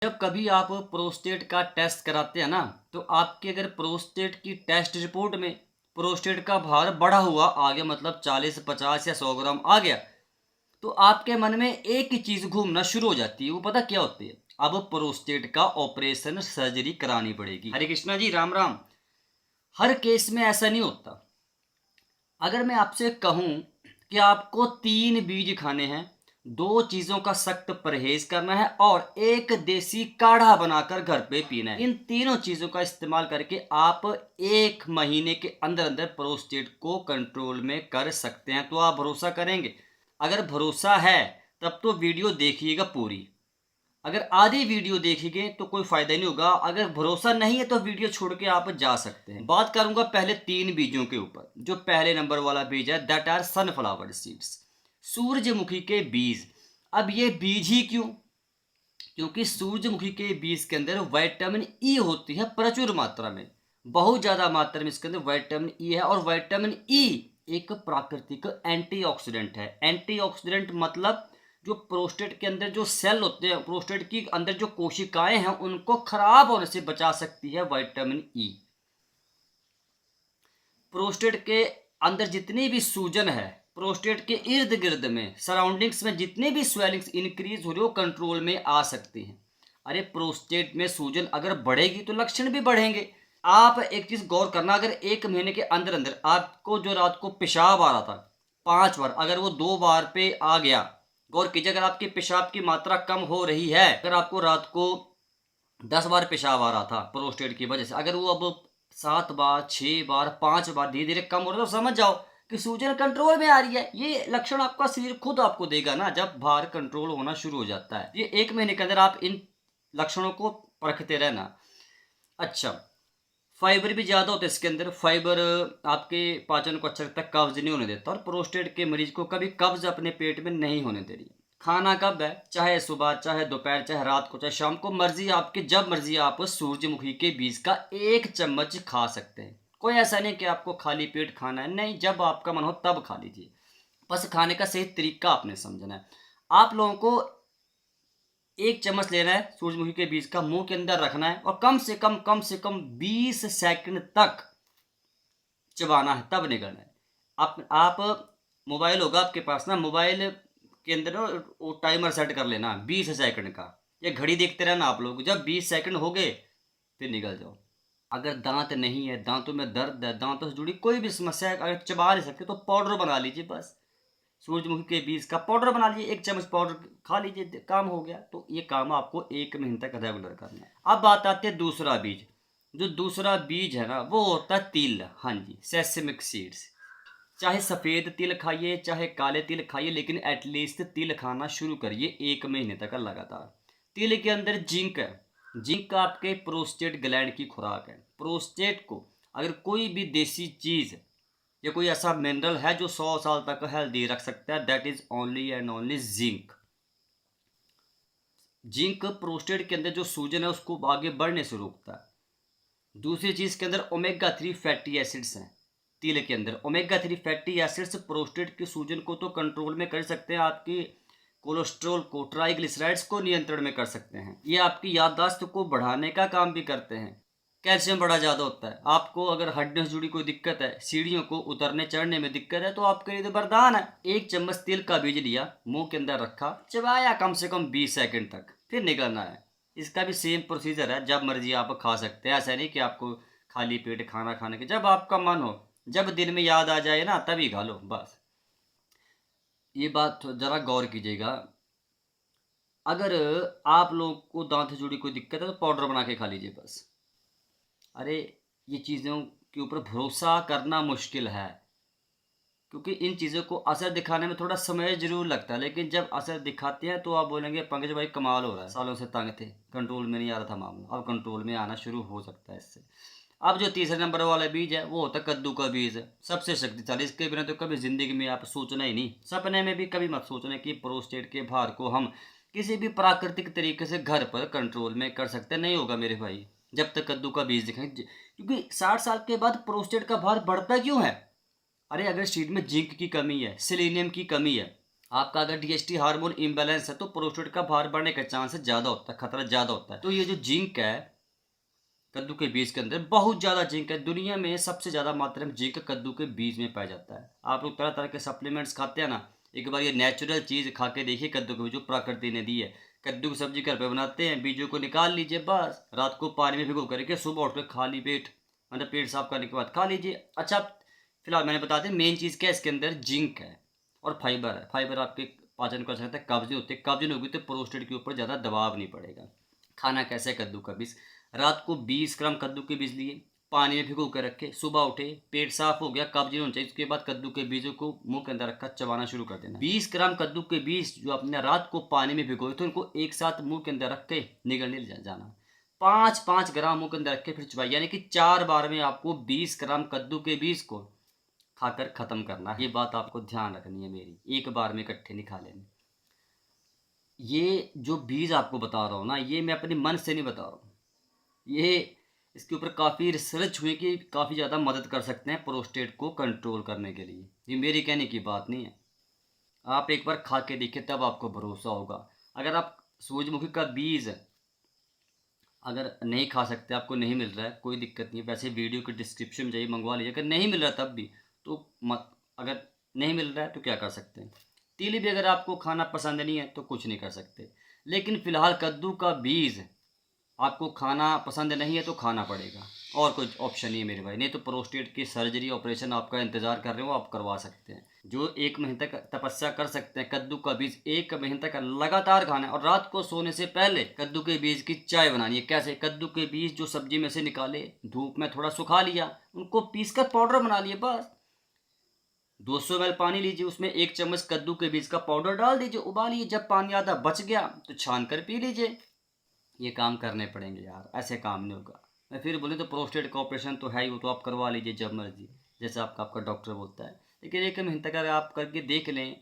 जब कभी आप प्रोस्टेट का टेस्ट कराते हैं ना, तो आपके अगर प्रोस्टेट की टेस्ट रिपोर्ट में प्रोस्टेट का भार बढ़ा हुआ आ गया, मतलब 40 50 या 100 ग्राम आ गया, तो आपके मन में एक ही चीज घूमना शुरू हो जाती है। वो पता क्या होती है? अब प्रोस्टेट का ऑपरेशन, सर्जरी करानी पड़ेगी। हरे कृष्णा जी, राम राम। हर केस में ऐसा नहीं होता। अगर मैं आपसे कहूं कि आपको 3 बीज खाने हैं, 2 चीजों का सख्त परहेज करना है और एक देसी काढ़ा बनाकर घर पे पीना है, इन तीनों चीजों का इस्तेमाल करके आप 1 महीने के अंदर अंदर प्रोस्टेट को कंट्रोल में कर सकते हैं। तो आप भरोसा करेंगे? अगर भरोसा है तब तो वीडियो देखिएगा पूरी। अगर आधी वीडियो देखेंगे तो कोई फायदा नहीं होगा। अगर भरोसा नहीं है तो वीडियो छोड़ के आप जा सकते हैं। बात करूंगा पहले 3 बीजों के ऊपर। जो पहले नंबर वाला बीज है, दैट आर सनफ्लावर सीड्स, सूरजमुखी के बीज। अब ये बीज ही क्यों? क्योंकि सूरजमुखी के बीज के अंदर विटामिन ई होती है प्रचुर मात्रा में, बहुत ज्यादा मात्रा में इसके अंदर विटामिन ई है। और विटामिन ई एक प्राकृतिक एंटीऑक्सीडेंट है। एंटीऑक्सीडेंट मतलब जो प्रोस्टेट के अंदर जो सेल होते हैं, प्रोस्टेट की अंदर जो कोशिकाएं हैं, उनको खराब होने से बचा सकती है विटामिन ई। प्रोस्टेट के अंदर जितनी भी सूजन है, प्रोस्टेट के इर्द गिर्द में, सराउंडिंग्स में जितनी भी स्वेलिंग्स इंक्रीज हो रही हो, कंट्रोल में आ सकती हैं। अरे प्रोस्टेट में सूजन अगर बढ़ेगी तो लक्षण भी बढ़ेंगे। आप एक चीज गौर करना, अगर 1 महीने के अंदर अंदर आपको जो रात को पेशाब आ रहा था 5 बार, अगर वो 2 बार पे आ गया, गौर कीजिए, अगर आपके पेशाब की मात्रा कम हो रही है, अगर आपको रात को 10 बार पेशाब आ रहा था प्रोस्टेट की वजह से, अगर वो अब 7 बार, 6 बार, 5 बार धीरे धीरे कम हो रहा है, तो समझ जाओ कि सूजन कंट्रोल में आ रही है। ये लक्षण आपका शरीर खुद आपको देगा ना, जब भार कंट्रोल होना शुरू हो जाता है। ये 1 महीने के अंदर आप इन लक्षणों को परखते रहना। अच्छा, फाइबर भी ज़्यादा होता है इसके अंदर। फाइबर आपके पाचन को अच्छा रखता है, कब्ज नहीं होने देता, और प्रोस्टेट के मरीज को कभी कब्ज अपने पेट में नहीं होने दे रही। खाना कब है? चाहे सुबह, चाहे दोपहर, चाहे रात को, चाहे शाम को, मर्जी आपकी, जब मर्जी आप सूरजमुखी के बीज का 1 चम्मच खा सकते हैं। कोई ऐसा नहीं कि आपको खाली पेट खाना है, नहीं, जब आपका मन हो तब खा लीजिए। बस खाने का सही तरीका आपने समझना है। आप लोगों को 1 चम्मच लेना है सूरजमुखी के बीज का, मुंह के अंदर रखना है और कम से कम 20 सेकंड तक चबाना है, तब निगलना है। आप मोबाइल होगा आपके पास ना, मोबाइल के अंदर ना वो टाइमर सेट कर लेना 20 सेकंड का, या घड़ी देखते रहना आप लोग। जब 20 सेकंड हो गए फिर निकल जाओ। अगर दांत नहीं है, दांतों में दर्द है, दांतों से जुड़ी कोई भी समस्या है, अगर चबा नहीं सकते तो पाउडर बना लीजिए। बस सूरजमुखी के बीज का पाउडर बना लीजिए, 1 चम्मच पाउडर खा लीजिए, काम हो गया। तो ये काम आपको 1 महीने तक रेगुलर करना है। अब बात आती है दूसरा बीज। जो दूसरा बीज है ना, वो होता है तिल। हाँ जी, सेसमिक सीड्स। चाहे सफ़ेद तिल खाइए, चाहे काले तिल खाइए, लेकिन एटलीस्ट तिल खाना शुरू करिए 1 महीने तक लगातार। तिल के अंदर जिंक है। जिंक आपके प्रोस्टेट ग्लैंड की खुराक है। प्रोस्टेट को अगर कोई भी देसी चीज़ या कोई ऐसा मिनरल है जो 100 साल तक हेल्दी रख सकता है, that is only and only zinc. Zinc prostate के अंदर जो सूजन है उसको आगे बढ़ने से रोकता है। दूसरी चीज के अंदर ओमेगा 3 फैटी एसिड्स हैं। तिल के अंदर ओमेगा 3 फैटी एसिड्स प्रोस्टेट की सूजन को तो कंट्रोल में कर सकते हैं, आपकी कोलेस्ट्रॉल को, ट्राइग्लिसराइड्स को नियंत्रण में कर सकते हैं। ये आपकी याददाश्त को बढ़ाने का काम भी करते हैं। कैल्शियम बड़ा ज़्यादा होता है। आपको अगर हड्डियों से जुड़ी कोई दिक्कत है, सीढ़ियों को उतरने चढ़ने में दिक्कत है, तो आपके लिए तो वरदान है। 1 चम्मच तिल का बीज लिया, मुंह के अंदर रखा, चबाया कम से कम 20 सेकंड तक, फिर निकलना है। इसका भी सेम प्रोसीजर है, जब मर्जी आप खा सकते हैं। ऐसा नहीं कि आपको खाली पेट खाना खाने के, जब आपका मन हो, जब दिन में याद आ जाए ना, तभी खा लो बस। ये बात ज़रा गौर कीजिएगा। अगर आप लोग को दांत से जुड़ी कोई दिक्कत है तो पाउडर बना के खा लीजिए बस। अरे ये चीज़ों के ऊपर भरोसा करना मुश्किल है, क्योंकि इन चीज़ों को असर दिखाने में थोड़ा समय ज़रूर लगता है, लेकिन जब असर दिखाते हैं तो आप बोलेंगे पंकज भाई कमाल हो रहा है, सालों से तंग थे, कंट्रोल में नहीं आ रहा था मामला, अब कंट्रोल में आना शुरू हो सकता है इससे। अब जो तीसरे नंबर वाला बीज है वो होता है कद्दू का बीज है, सबसे शक्तिशाली। इसके बिना तो कभी ज़िंदगी में आप सोचना ही नहीं, सपने में भी कभी मत सोचना कि प्रोस्टेट के भार को हम किसी भी प्राकृतिक तरीके से घर पर कंट्रोल में कर सकते नहीं होगा मेरे भाई, जब तक कद्दू का बीज दिखाएं। क्योंकि 60 साल के बाद प्रोस्टेट का भार बढ़ता क्यों है? अरे अगर शरीर में जिंक की कमी है, सेलेनियम की कमी है, आपका अगर डीएचटी हार्मोन इम्बैलेंस है तो प्रोस्टेट का भार बढ़ने का चांसेस ज़्यादा होता है, खतरा ज़्यादा होता है। तो ये जो जिंक है कद्दू के बीज के अंदर, बहुत ज़्यादा जिंक है। दुनिया में सबसे ज़्यादा मात्रा में जिंक कद्दू के बीज में पाया जाता है। आप लोग तरह तरह के सप्लीमेंट्स खाते हैं ना, एक बार ये नेचुरल चीज़ खा के देखिए, कद्दू के बीज जो प्रकृति ने दी है। कद्दू की सब्जी घर पे बनाते हैं, बीजों को निकाल लीजिए, बस रात को पानी में भिगो करके सुबह उठ कर खाली पेट, मतलब पेट साफ करने के बाद खा लीजिए। अच्छा, फिलहाल मैंने बता दें मेन चीज़ क्या है, इसके अंदर जिंक है और फाइबर है। फाइबर आपके पाचन कर सकता है, कब्ज नहीं होती, कब्ज नहीं होगी तो प्रोस्टेट के ऊपर ज़्यादा दबाव नहीं पड़ेगा। खाना कैसे, कद्दू का बीज रात को 20 ग्राम कद्दू के बीज लिए, पानी में भिगो कर रखे, सुबह उठे, पेट साफ हो गया, कब्ज नहीं होना चाहिए, उसके बाद कद्दू के बीजों को मुंह के अंदर रखा चबाना शुरू कर देना। 20 ग्राम कद्दू के बीज जो आपने रात को पानी में भिगोए थे उनको एक साथ मुंह के अंदर रख के निगलने जाना। 5-5 ग्राम मुंह के अंदर रख के फिर चबाइए, यानी कि 4 बार में आपको 20 ग्राम कद्दू के बीज को खाकर खत्म करना है। ये बात आपको ध्यान रखनी है मेरी, एक बार में इकट्ठे नहीं खा लेने। ये जो बीज आपको बता रहा हूँ ना, ये मैं अपने मन से नहीं बता रहा हूँ, ये इसके ऊपर काफ़ी रिसर्च हुई कि काफ़ी ज़्यादा मदद कर सकते हैं प्रोस्टेट को कंट्रोल करने के लिए। ये मेरी कहने की बात नहीं है, आप एक बार खा के देखिए तब आपको भरोसा होगा। अगर आप सूरजमुखी का बीज अगर नहीं खा सकते, आपको नहीं मिल रहा है, कोई दिक्कत नहीं है, वैसे वीडियो के डिस्क्रिप्शन में जाइए मंगवा लीजिए। अगर नहीं मिल रहा तब भी तो मत, अगर नहीं मिल रहा है तो क्या कर सकते हैं। तिल भी अगर आपको खाना पसंद नहीं है तो कुछ नहीं कर सकते। लेकिन फ़िलहाल कद्दू का बीज आपको खाना पसंद नहीं है तो खाना पड़ेगा, और कोई ऑप्शन नहीं है मेरे भाई। नहीं तो प्रोस्टेट की सर्जरी ऑपरेशन आपका इंतज़ार कर रहे हो, आप करवा सकते हैं। जो 1 महीने तक तपस्या कर सकते हैं, कद्दू का बीज 1 महीने तक लगातार खाना है, और रात को सोने से पहले कद्दू के बीज की चाय बनानी है। कैसे, कद्दू के बीज जो सब्जी में से निकाले, धूप में थोड़ा सुखा लिया, उनको पीस कर पाउडर बना लिए, बस 200 ml पानी लीजिए, उसमें 1 चम्मच कद्दू के बीज का पाउडर डाल दीजिए, उबालिए, जब पानी आधा बच गया तो छान कर पी लीजिए। ये काम करने पड़ेंगे यार, ऐसे काम नहीं होगा। मैं फिर बोले तो प्रोस्टेट का ऑपरेशन तो है ही, वो तो आप करवा लीजिए जब मर्जी, जैसे आपका डॉक्टर बोलता है। लेकिन 1 महीने तक अगर आप करके देख लें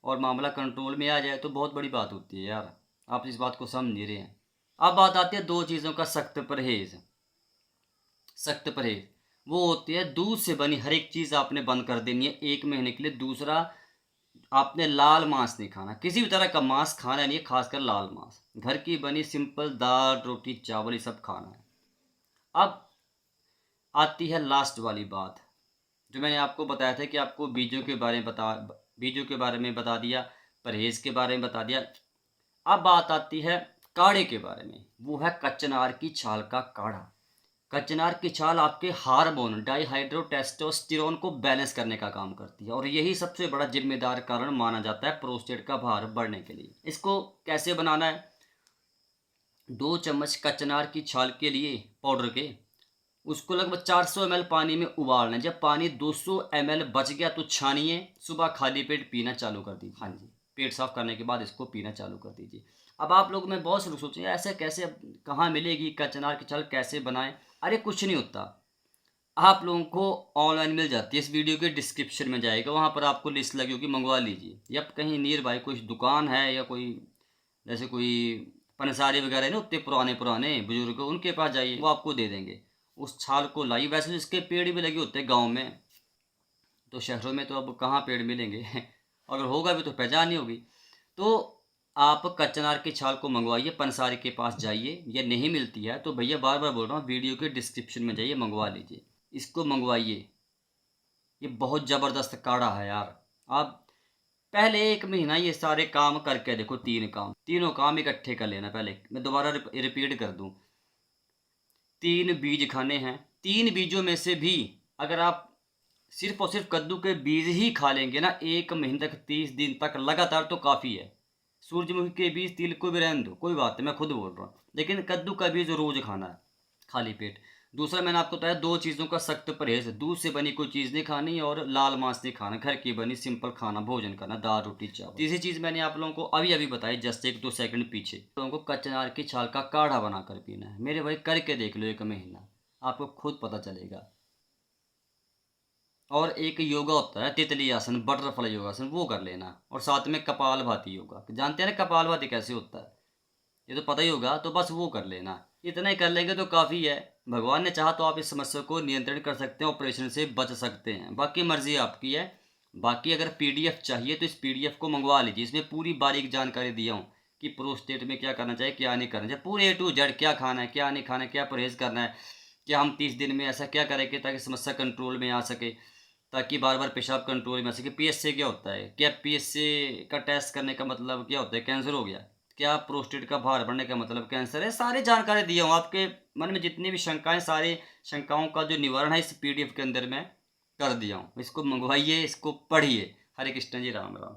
और मामला कंट्रोल में आ जाए तो बहुत बड़ी बात होती है यार। आप इस बात को समझ नहीं रहे हैं। अब बात आती है 2 चीज़ों का सख्त परहेज। सख्त परहेज वो होती है, दूध से बनी हर एक चीज़ आपने बंद कर देनी है 1 महीने के लिए। दूसरा, आपने लाल मांस नहीं खाना, किसी भी तरह का मांस खाना नहीं है, खासकर लाल मांस। घर की बनी सिंपल दाल रोटी चावल ये सब खाना है। अब आती है लास्ट वाली बात, जो मैंने आपको बताया था कि आपको बीजों के बारे में बता दिया, परहेज के बारे में बता दिया। अब बात आती है काढ़े के बारे में, वो है कचनार की छाल का काढ़ा। कचनार की छाल आपके हार्मोन डाइहाइड्रोटेस्टोस्टेरोन को बैलेंस करने का काम करती है, और यही सबसे बड़ा जिम्मेदार कारण माना जाता है प्रोस्टेट का भार बढ़ने के लिए। इसको कैसे बनाना है, 2 चम्मच कचनार की छाल के लिए पाउडर के, उसको लगभग 400 ml पानी में उबालना है। जब पानी 200 ml बच गया तो छानिए, सुबह खाली पेट पीना चालू कर दीजिए। हाँ जी, पेट साफ करने के बाद इसको पीना चालू कर दीजिए। अब आप लोग में बहुत से लोग सोचेंगे ऐसे कैसे, कहाँ मिलेगी कचनार की छाल, कैसे बनाएं। अरे कुछ नहीं होता, आप लोगों को ऑनलाइन मिल जाती है, इस वीडियो के डिस्क्रिप्शन में जाएगा, वहाँ पर आपको लिस्ट लगी होगी, मंगवा लीजिए। या कहीं नियर बाई कोई दुकान है, या कोई जैसे कोई पंसारी वगैरह है ना, उतने पुराने पुराने बुजुर्ग, उनके पास जाइए, वो आपको दे देंगे। उस छाल को लाइए। वैसे तो इसके पेड़ भी लगे होते हैं गाँव में, तो शहरों में तो अब कहाँ पेड़ मिलेंगे अगर होगा भी तो पहचान नहीं होगी। तो आप कचनार की छाल को मंगवाइए, पंसारी के पास जाइए। ये नहीं मिलती है तो भैया बार बार बोल रहा हूँ, वीडियो के डिस्क्रिप्शन में जाइए, मंगवा लीजिए, इसको मंगवाइए। ये बहुत ज़बरदस्त काढ़ा है यार। आप पहले 1 महीना ये सारे काम करके देखो, 3 काम, तीनों काम इकट्ठे कर लेना। पहले मैं दोबारा रिपीट कर दूँ, 3 बीज खाने हैं। 3 बीजों में से भी अगर आप सिर्फ और सिर्फ कद्दू के बीज ही खा लेंगे ना 1 महीने तक, 30 दिन तक लगातार, तो काफ़ी है। सूरजमुखी के बीज, तिल को भी रहने दो, कोई बात नहीं, मैं खुद बोल रहा हूँ, लेकिन कद्दू का बीज रोज़ खाना है खाली पेट। दूसरा, मैंने आपको बताया 2 चीज़ों का सख्त परहेज, दूध से बनी कोई चीज़ नहीं खानी और लाल मांस नहीं खाना, घर की बनी सिंपल खाना भोजन करना, दाल रोटी चावल। तीसरी चीज़ मैंने आप लोगों को अभी अभी बताई, जस्ट 1-2 सेकंड पीछे, लोगों को कचनार की छाल का काढ़ा बनाकर पीना है। मेरे भाई करके देख लो 1 महीना, आपको खुद पता चलेगा। और एक योगा होता है तितली आसन, बटरफ्लाई योगासन, वो कर लेना। और साथ में कपाल भाती योगा, जानते हैं ना कपाल भाती कैसे होता है, ये तो पता ही होगा, तो बस वो कर लेना। इतना ही कर लेंगे तो काफ़ी है। भगवान ने चाहा तो आप इस समस्या को नियंत्रण कर सकते हैं, ऑपरेशन से बच सकते हैं, बाकी मर्जी आपकी है। बाकी अगर पीडीएफ चाहिए तो इस पीडीएफ को मंगवा लीजिए, इसमें पूरी बारीक जानकारी दिया हूँ कि प्रोस्टेट में क्या करना चाहिए, क्या नहीं करना चाहिए, पूरे ए टू जेड, क्या खाना है, क्या नहीं खाना है, क्या परहेज़ करना है, क्या हम 30 दिन में ऐसा क्या करेंगे ताकि समस्या कंट्रोल में आ सके, ताकि बार-बार पेशाब कंट्रोल में आ सके। पीएसए क्या होता है? क्या पीएसए का टेस्ट करने का मतलब क्या होता है? कैंसर हो गया? क्या प्रोस्टेट का बाहर बढ़ने का मतलब कैंसर है? सारी जानकारी दिया हूँ, आपके मन में जितनी भी शंकाएँ, सारी शंकाओं का जो निवारण है इस पीडीएफ के अंदर मैं कर दिया हूँ। इसको मँगवाइए, इसको पढ़िए। हरे कृष्ण जी, राम राम।